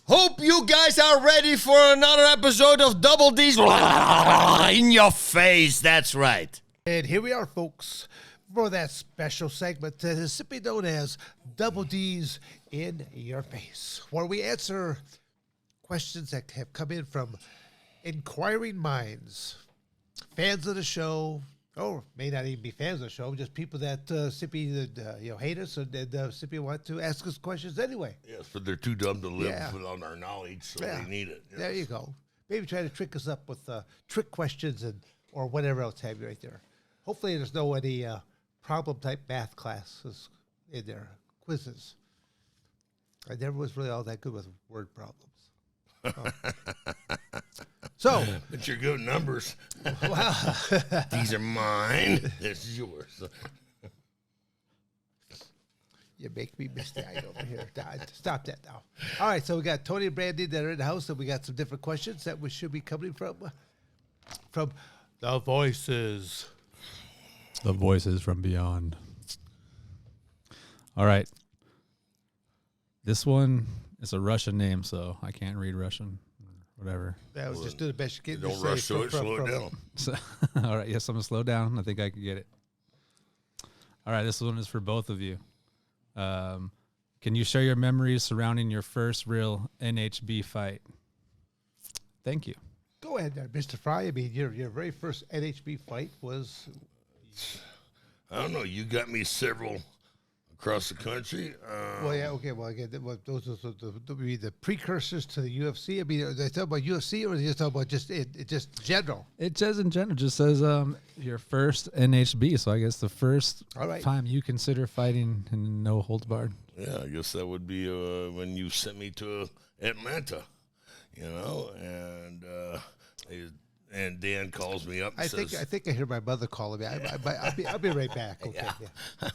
Hope you guys are ready for another episode of Double D's in your face. That's right. And here we are, folks, for that special segment that is simply known as Double D's in your face, where we answer questions that have come in from inquiring minds, fans of the show, or may not even be fans of the show, just people that simply hate us and simply want to ask us questions anyway. Yes, but they're too dumb to live without our knowledge, so they need it. Yes. There you go. Maybe try to trick us up with trick questions or whatever else have you right there. Hopefully there's no any problem-type math classes in their quizzes. I never was really all that good with word problems. So, but you're good at numbers. Wow. These are mine. This is yours. You make me misty-eyed over here. Stop that now. All right, so we got Tony and Brandy that are in the house, and we got some different questions that we should be coming from the voices. The voices from beyond. All right. This one is a Russian name, so I can't read Russian. Whatever. That was just do the best you can. Don't rush to it. Slow it down. So, all right. Yes, I'm going to slow down. I think I can get it. All right. This one is for both of you. Can you share your memories surrounding your first real NHB fight? Thank you. Go ahead there, Mr. Frye. I mean, your very first NHB fight was... I don't know. You got me several across the country. Well, yeah, okay. Well, again, those are the precursors to the UFC. I mean, are they talking about UFC or are they just talking about just general? It says in general, just says your first NHB. So I guess the first time you consider fighting in no holds barred. Yeah, I guess that would be when you sent me to Atlanta, and Dan calls me up and says... I think I hear my mother calling me. I'll be right back. Okay. Yeah.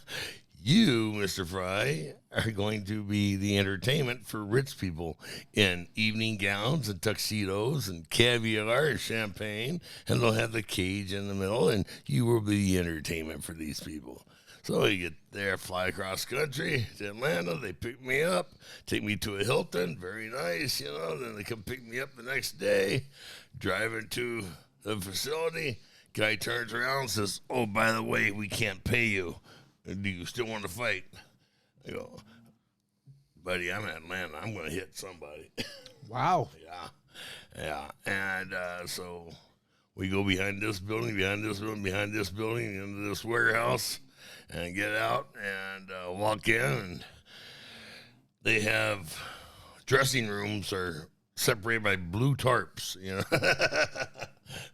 You, Mr. Frye, are going to be the entertainment for rich people in evening gowns and tuxedos and caviar and champagne, and they'll have the cage in the middle, and you will be the entertainment for these people. So you get there, fly across country to Atlanta. They pick me up, take me to a Hilton. Very nice, Then they come pick me up the next day, driving to the facility. Guy turns around and says, "Oh, by the way, we can't pay you. Do you still want to fight?" I go, "Buddy, I'm in Atlanta. I'm going to hit somebody." Wow. Yeah. And so we go behind this building, into this warehouse, and get out and walk in. And they have dressing rooms are separated by blue tarps,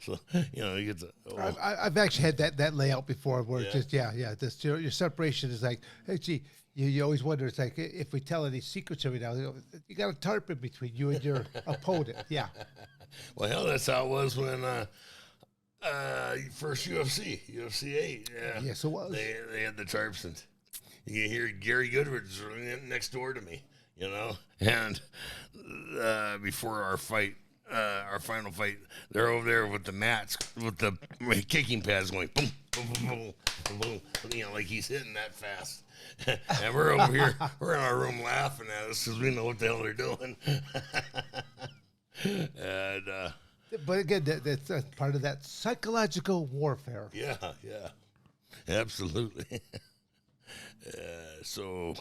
So, you get the... Oh. I've actually had that layout before where it's just, this, your separation is like, hey, gee, you always wonder, it's like, if we tell any secrets every now and then, you got a tarp in between you and your opponent. Yeah. Well, hell, that's how it was when first UFC 8. Yeah. Yes, it was. They had the tarps, and you can hear Gary Goodridge next door to me, and before our fight, our final fight, they're over there with the mats, with the kicking pads going boom, boom, boom, boom, boom, like he's hitting that fast. And we're over here, we're in our room laughing at us because we know what the hell they're doing. And but again, that's part of that psychological warfare. Yeah, absolutely. So.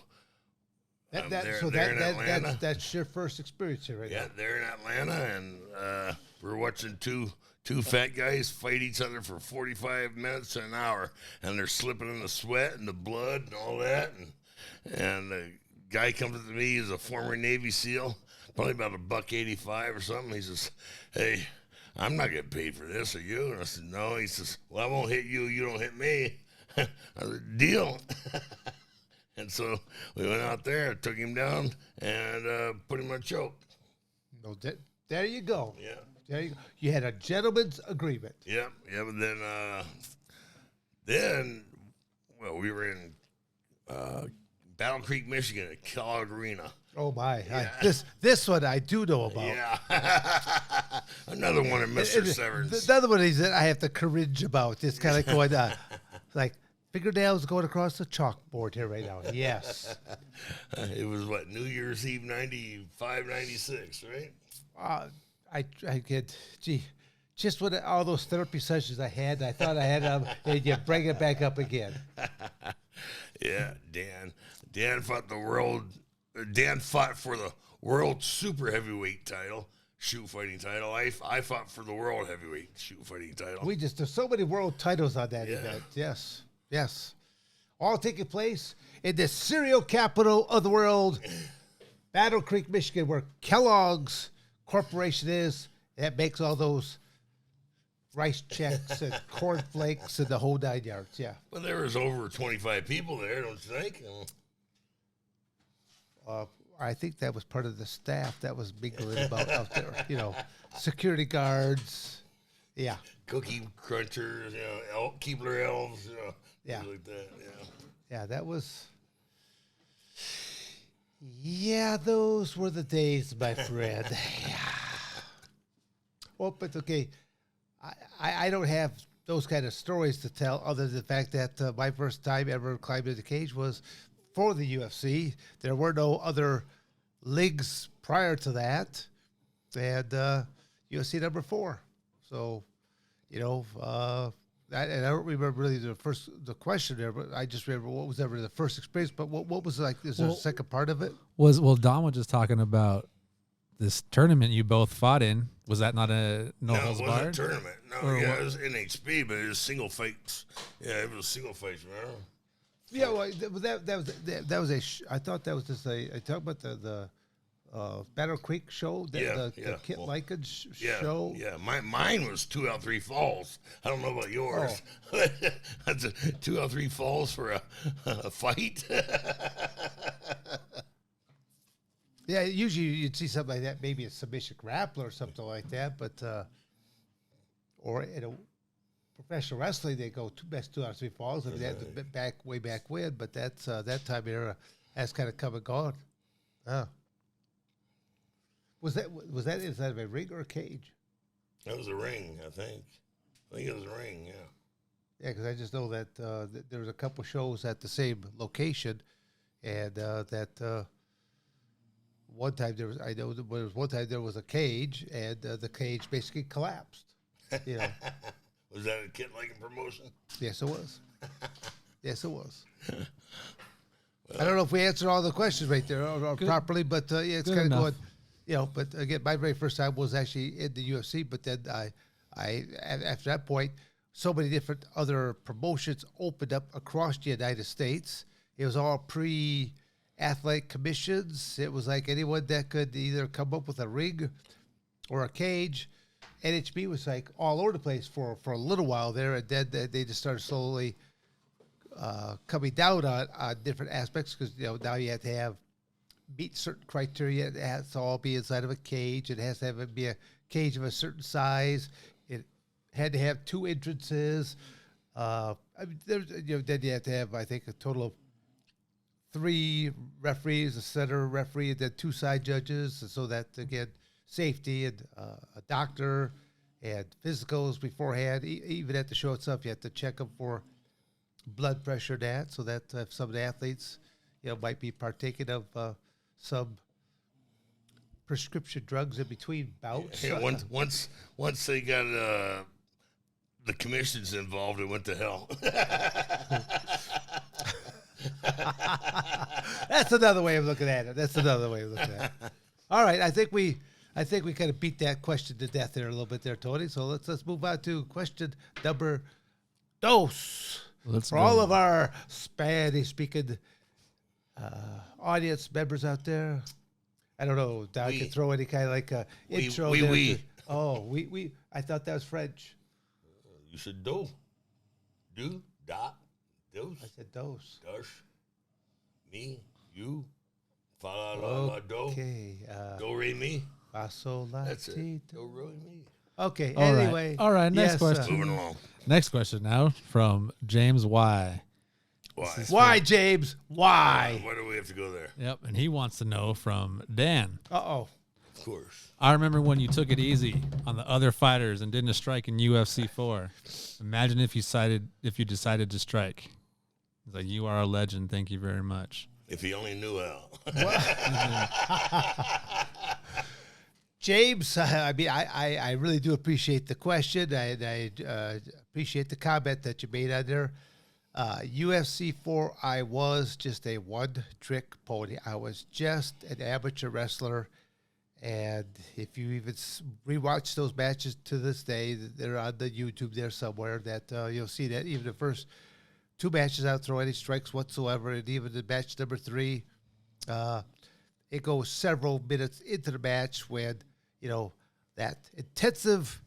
That's your first experience here, right? Yeah, they're in Atlanta, and we're watching two fat guys fight each other for 45 minutes to an hour, and they're slipping in the sweat and the blood and all that. And the guy comes up to me. He's a former Navy SEAL, probably about $1.85 or something. He says, "Hey, I'm not getting paid for this, are you?" And I said, "No." He says, "Well, I won't hit you. You don't hit me." I said, "Deal." And so we went out there, took him down, and put him on choke. No, there you go. Yeah. There you go. You had a gentleman's agreement. Yeah, but then we were in Battle Creek, Michigan at Kellogg Arena. Oh, my. Yeah. This one I do know about. Yeah. Another one of Mr. Severn's. Another one is that I have to cringe about. It's kind of going like, fingernails going across the chalkboard here right now. Yes. It was what, New Year's Eve 95, 96, right? I get, just with all those therapy sessions I had, I thought I had them, and you bring it back up again. Yeah, Dan fought Dan fought for the world super heavyweight title, shoot fighting title. I fought for the world heavyweight shoot fighting title. There's so many world titles on that Yeah. event. Yes. All taking place in the cereal capital of the world, Battle Creek, Michigan, where Kellogg's Corporation is. That makes all those rice checks and cornflakes and the whole 9 yards. Yeah. Well, there was over 25 people there, don't you think? I think that was part of the staff that was mingling about out there. Security guards. Yeah. Cookie crunchers, Keebler elves, Yeah. things like that. Yeah. Yeah, that was. Yeah, those were the days, my friend. Yeah. Well, but okay, I don't have those kind of stories to tell other than the fact that my first time ever climbing the cage was for the UFC. There were no other leagues prior to that. They had UFC number 4. So, I don't remember really the question there, but I just remember what was ever the first experience. But what was like? Is there a second part of it? Don was just talking about this tournament you both fought in. Was that not a No, it holds wasn't barred? a tournament. No, it was NHB, but it was single fights. Yeah, it was single fights, remember? Yeah, well, that was I thought that was just I talk about the Battle Creek show, the Kit Likens show. Yeah, mine was 2 out 3 falls. I don't know about yours. That's 2 out 3 falls for a fight. Yeah, usually you'd see something like that, maybe a submission grappler or something like that, but or professional wrestling, they go best 2 out of 3 falls. I mean, that's way back when, but that's that time era has kind of come and gone. Was that inside of a ring or a cage? That was a ring, I think. I think it was a ring, yeah. Yeah, because I just know that there was a couple shows at the same location, and that one time there was one time there was a cage, and the cage basically collapsed. Was that a Kit Liken promotion? Yes, it was. Yes, it was. I don't know if we answered all the questions right there or properly, but yeah, it's kind of going. But again, my very first time was actually in the UFC, but then I after that point, so many different other promotions opened up across the United States. It was all pre-athletic commissions. It was like anyone that could either come up with a ring or a cage. NHB was like all over the place for a little while there, and then they just started slowly coming down on different aspects because now you have to meet certain criteria. It has to all be inside of a cage. It has to be a cage of a certain size. It had to have 2 entrances. Then you have to have, I think, a total of 3 referees, a center referee, and then 2 side judges, so that again, safety and a doctor and physicals beforehand. Even at the show itself, you have to check them for blood pressure and that, so that if some of the athletes, might be partaking of some prescription drugs in between bouts. Yeah, once they got the commissions involved, it went to hell. That's another way of looking at it. All right, I think we kind of beat that question to death there a little bit there, Tony. So let's move on to question number 2. For all of our Spanish-speaking audience members out there, I don't know, Don can throw any kind of like intro there. We. I thought that was French. You said do, dos. I said dos. Dos. Me, you, fa la la la do. Okay. Do re mi. Fa sol la That's ti. it. Do re mi. Okay. All right. Anyway. All right. Next question. Moving along. Next question now from James Y. Why? Why, James? Why? Why do we have to go there? Yep, and he wants to know from Dan. Uh-oh. Of course. I remember when you took it easy on the other fighters and didn't strike in UFC 4. Imagine if you decided to strike. He's like, you are a legend. Thank you very much. If he only knew how. James, I really do appreciate the question. I appreciate the comment that you made on there. UFC 4, I was just a one-trick pony. I was just an amateur wrestler. And if you even rewatch those matches to this day, they're on the YouTube there somewhere, that you'll see that even the first 2 matches, I don't throw any strikes whatsoever. And even the match number 3, it goes several minutes into the match when, that intensive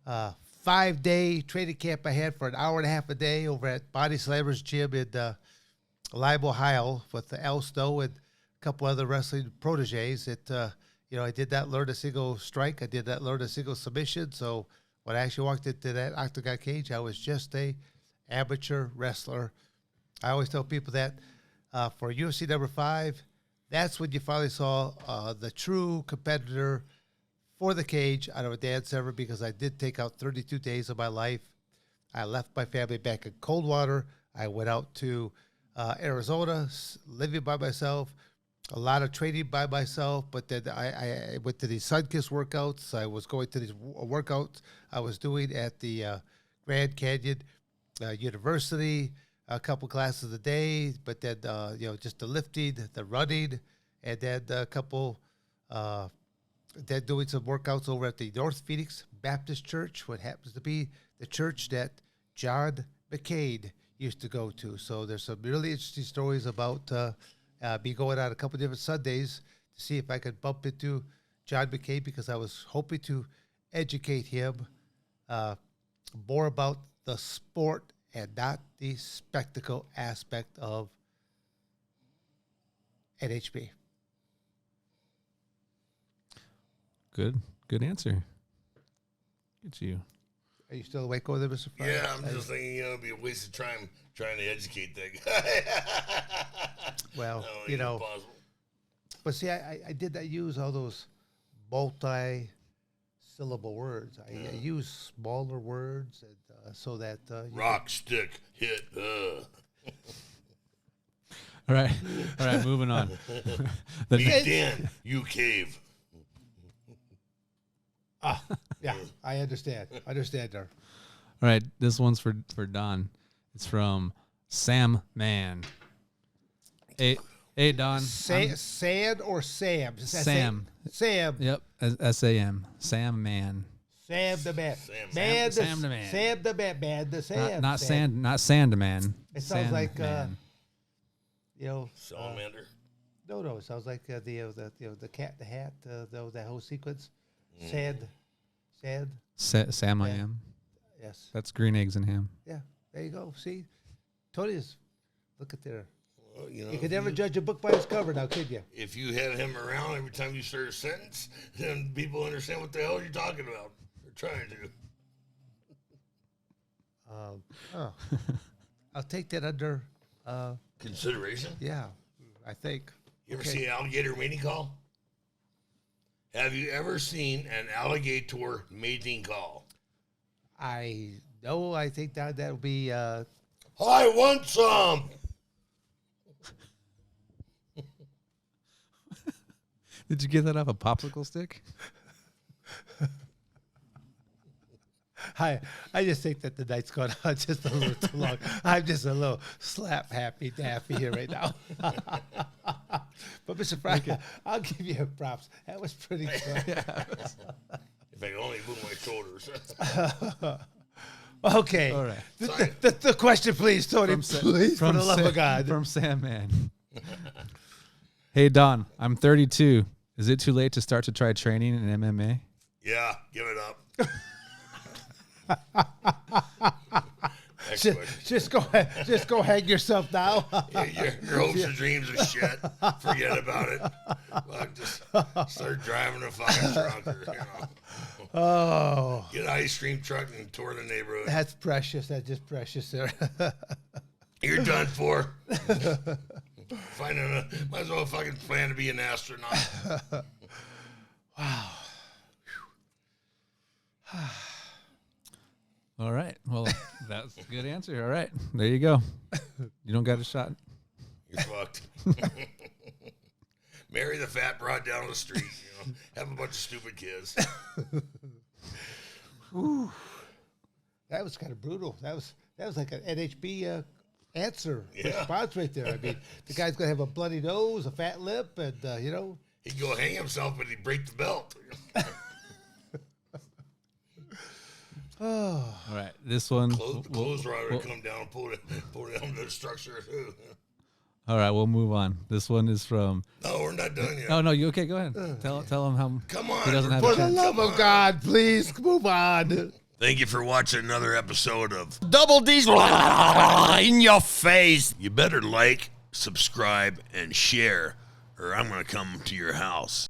5-day training camp I had for an hour and a half a day over at Body Slammers Gym in Lime, Ohio, with Al Snow and a couple other wrestling proteges. I did not learn a single strike. I did not learn a single submission. So when I actually walked into that octagon cage, I was just a amateur wrestler. I always tell people that for UFC number 5, that's when you finally saw the true competitor for the cage out of Dan Severn, because I did take out 32 days of my life. I left my family back in Coldwater. I went out to Arizona, living by myself, a lot of training by myself, but then I went to these Sunkist workouts. I was going to these workouts I was doing at the Grand Canyon University, a couple classes a day, but then, just the lifting, the running, and then a couple, then doing some workouts over at the North Phoenix Baptist Church, what happens to be the church that John McCain used to go to. So there's some really interesting stories about me going on a couple different Sundays to see if I could bump into John McCain, because I was hoping to educate him more about the sport and not the spectacle aspect of NHB. Good answer. Get you. Are you still awake over there, Mr. Frye? Yeah, I'm just thinking, it'd be a waste of time trying to educate that guy. Well, Impossible. but see, I did not use all those multi-syllable words. I use smaller words, and so that Rock, stick, hit. All right, moving on. Me, Dan, you cave. Yeah, I understand. There. All right, this one's for Don. It's from Sam Man. Hey, Don. Sand or Sam? Sam. Sam. Yep, S-A-M. Sam Man. Sam the man. Sam the man. Sam the man. Man the Sam. Not Sandman. It sounds like Salamander. No. It sounds like the cat, the hat, that whole sequence. Sad. Sam I am. Yes. That's green eggs and ham. Yeah. There you go. See, Tony is. Look at there. Well, You can never judge a book by its cover, now, could you? If you had him around every time you start a sentence, then people understand what the hell you're talking about. They're trying to. I'll take that under Consideration? Yeah, I think. You ever see an alligator mating call? Have you ever seen an alligator mating call? I know. I think that would be. I want some. Did you get that off a popsicle stick? I just think that the night's gone on just a little too long. I'm just a little slap happy daffy here right now. But Mr. Frye, I'll give you props. That was pretty good. If I could only move my shoulders. Okay. All right. The question, please, Tony. Please, for the love of God. From Sandman. Hey, Don, I'm 32. Is it too late to start to try training in MMA? Yeah, give it up. Just go hang yourself now. Your hopes and dreams are shit. Forget about it. Fuck, just start driving a fucking truck or, Oh, get an ice cream truck and tour the neighborhood. that's precious. That's just precious there. You're done for. Might as well fucking plan to be an astronaut. Wow. All right. Well, that's a good answer. All right. There you go. You don't got a shot? You're fucked. Marry the fat broad down the street. Have a bunch of stupid kids. That was kind of brutal. That was like an NHB response right there. I mean, the guy's gonna have a bloody nose, a fat lip, and He'd go hang himself, but he'd break the belt. All right, this one. The clothes rider would come down and pull it down to the structure too. All right, we'll move on. This one is from. No, we're not done yet. Oh no, you okay? Go ahead. Tell him how. Come on, He doesn't have for a the chance. love of God, please move on. Thank you for watching another episode of Double D's in your face. You better like, subscribe, and share, or I'm going to come to your house.